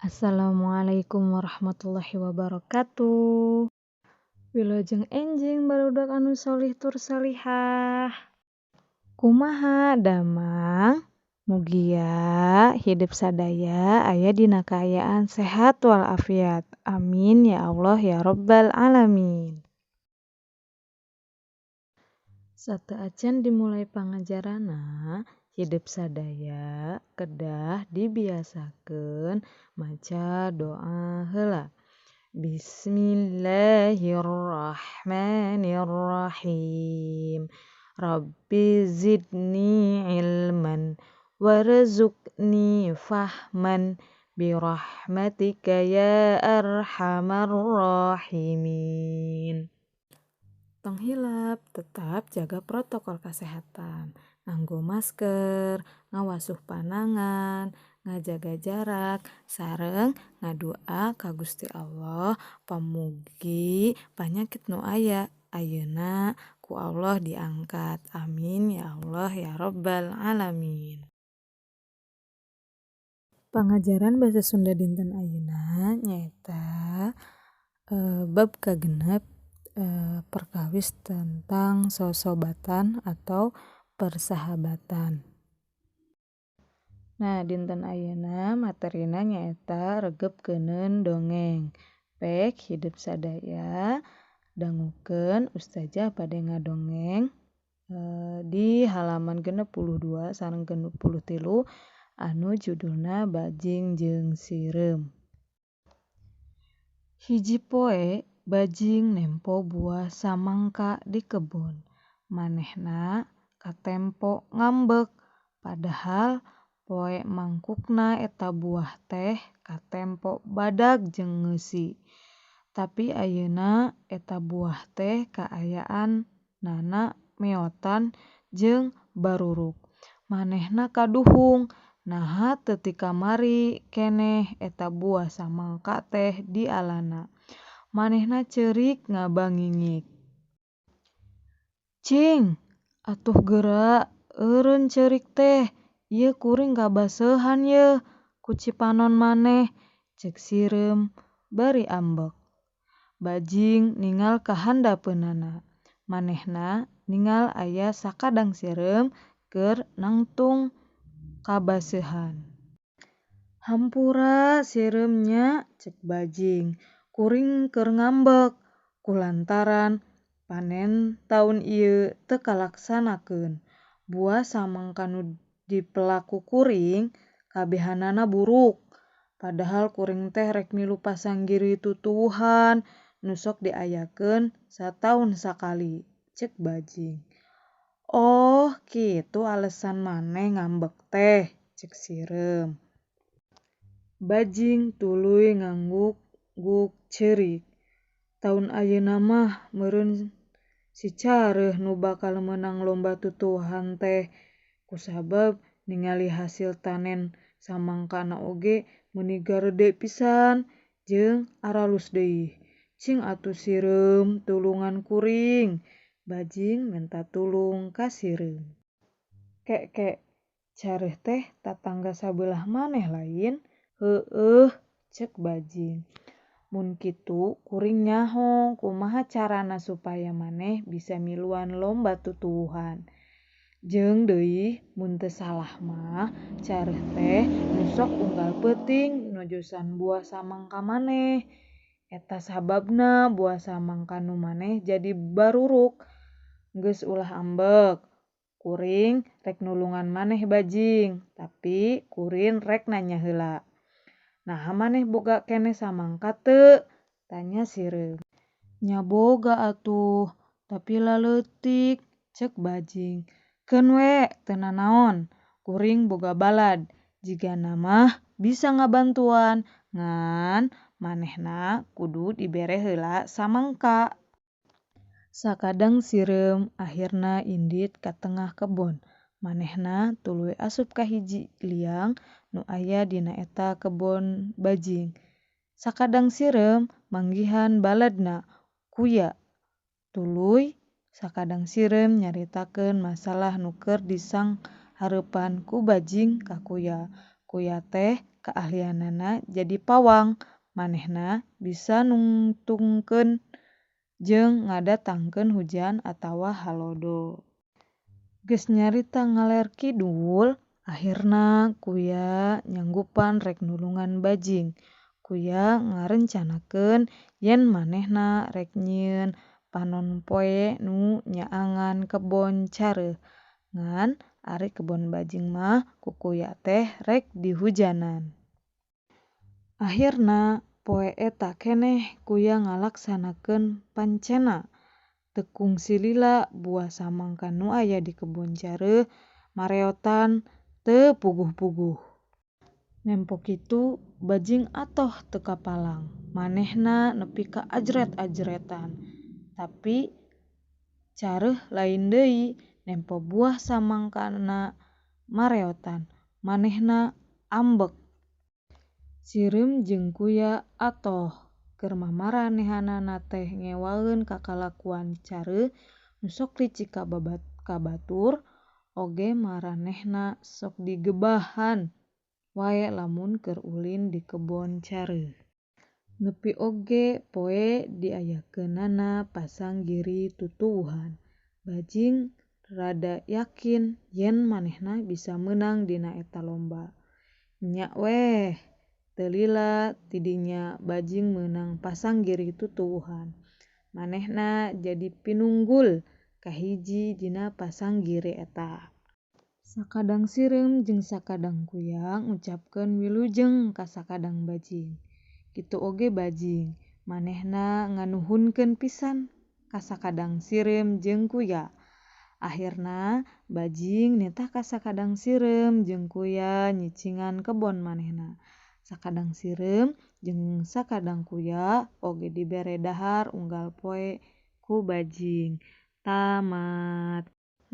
Assalamualaikum warahmatullahi wabarakatuh. Wilujeng enjing barudak anu solih tur solihah. Kumaha damang? Mugia hidup sadaya aya dina kaayaan sehat walafiat. Amin ya Allah ya rabbal alamin. Sateuacan dimulai pangajarana, hidup sadaya kedah dibiasakeun maca doa heula. Bismillahirrahmanirrahim. Rabbi zidni ilman warzuqni fahman birahmatika ya arhamar rahimin. Tong hilap, tetap jaga protokol kesehatan. Nganggo masker, ngawasuh panangan, ngajaga jarak, sareng ngadua ka Gusti Allah pamugi panyakit nu aya ayeuna ku Allah diangkat. Amin ya Allah ya rabbal alamin. Pangajaran basa Sunda dinten ayeuna nyaeta bab kagenep perkawis tentang sosobatan atau persahabatan. Nah, dinten ayeuna materina nyaeta regepkeuneun dongeng. Pek hidup sadaya dangukeun Ustazah bade ngadongeng di halaman 62 sareng 63 anu judulna Bajing jeung Sireum. Hiji poe bajing nempo buah samangka di kebun. Manehna katempo ngambek, padahal poe mangkukna eta buah teh katempo badag jeung ngeusi. Tapi ayeuna eta buah teh kaayaannana meotan jeung baruruk. Manehna kaduhung, naha teu ti kamari keneh eta buah samangka teh di alana. Manehna ceurik ngabangingik. Cing, atuh geura eureun ceurik teh, ieu kuring kabaseuhan yeuh ku cipanon maneh, ceuk Sireum bari ambek. Bajing ningal ka handapeunana. Manehna ningal aya sakadang sireum keur nangtung kabaseuhan. Hampura sireum nya, ceuk bajing. Kuring keur ngambek kulantaran panen taun ieu teu kalaksanakeun. Buah samangka nu dipelaku kuring kabehanana buruk. Padahal kuring teh rek milu pasanggiri tutuwuhan nu sok diayakeun sataun sakali, ceuk bajing. Oh, kitu alesan maneh ngambek teh, ceuk sireum. Bajing tuluy ngangguk-guk ceurik. Taun ayeuna mah meureun si Careuh nu bakal meunang lomba tutuwuhan teh, kusabab ningali hasil tanen samangkana oge meuni garede pisan jeung aralus deui. Cing atuh Sireum tulungan kuring. Bajing minta tulung ka Sireum. Kek, Careuh teh tatangga sabelah maneh lain? Heueuh, ceuk bajing. Mun kitu kuring nyaho kumaha carana supaya maneh bisa miluan lomba tutuwuhan. Jeung deui mun teu salah mah Careuh teh nu sok unggal peuting nujusan buah samangka maneh. Eta sababna buah samangka nu maneh jadi baruruk. Geus ulah ambek, kuring rek nulungan maneh bajing, tapi kuring rek nanya heula. Naha maneh boga keneh samangka teu? Tanya Sireum. Nya boga atuh, tapi laleutik, ceuk bajing. Keun we teu nanaon, kuring boga balad, jigana mah bisa ngabantuan ngan manehna kudu dibere heula samangka. Sakadang Sireum ahirna indit ka tengah kebon. Manehna tuluy asup ka hiji liang nu aya dina eta kebon bajing. Sakadang Sireum manggihan baladna, kuya. Tuluy sakadang Sireum nyaritakeun masalah nu keur disanghareupan ku bajing ka kuya. Kuya teh keahlianana jadi pawang, manehna bisa nungtungkeun jeung ngadatangkeun hujan atawa halodo. Geus nyarita ngaler kidul, akhirna kuya nyanggupan rek nulungan bajing. Kuya ngarencanakeun yen manehna rek nyieun panon poe nu nyaangan kebon careuh. Ngan ari kebon bajing mah ku kuya teh rek dihujanan. Akhirna poe eta keneh kuya ngalaksanakeun pancena. Teu kungsi lila buah samangka nu aya di kebon careuh mareotan teu puguh-puguh. Nempo kitu bajing atoh teu kapalang, manehna nepi ka ajret-ajretan. Tapi careuh lain deui, nempo buah samangkana mareotan, manehna ambek. Sireum jeung kuya atoh keur mamaranehanana teh ngewaeun kakalakuan careuh nu sok licik ka batur, oge maranehna sok digebahan wae lamun keur ulin di kebon careuh. Nepi oge poe diayakeunana pasanggiri tutuwuhan. Bajing rada yakin yen manehna bisa meunang dina eta lomba. Nya weh, teu lila tidinya bajing meunang pasanggiri tutuwuhan. Manehna jadi pinunggul kahiji dina pasanggiri eta. Sakadang sireum jeung sakadang kuya ngucapkeun wilujeng ka sakadang bajing. Kitu oge bajing, manehna nganuhunkeun pisan ka sakadang sireum jeung kuya. Akhirna bajing nitah ka sakadang sireum jeung kuya nyicingan kebon manehna. Sakadang sireum jeung sakadang kuya oge dibere dahar unggal poe ku bajing. Tamat.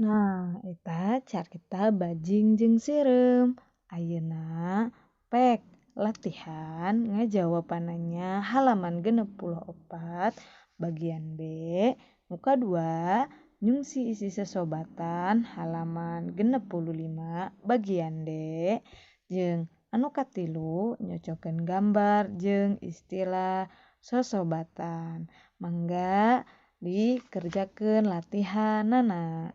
Nah, eta carita bajing jeung sireum. Ayeuna pek latihan ngajawabanana halaman 64 bagian B, muka 2, nyungsi isi sesobatan halaman 65 bagian D, jeung anu katilu nyocokeun gambar jeung istilah sosobatan. Mangga dikerjakeun latihanana.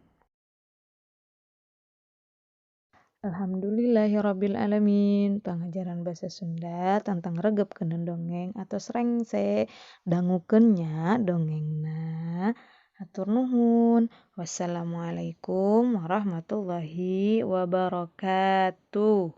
Alhamdulillahirrabbilalamin. Pengajaran bahasa Sunda tentang regepkeun dongeng atos rengse dangukeun nya dongengna. Hatur nuhun. Wassalamualaikum warahmatullahi wabarakatuh.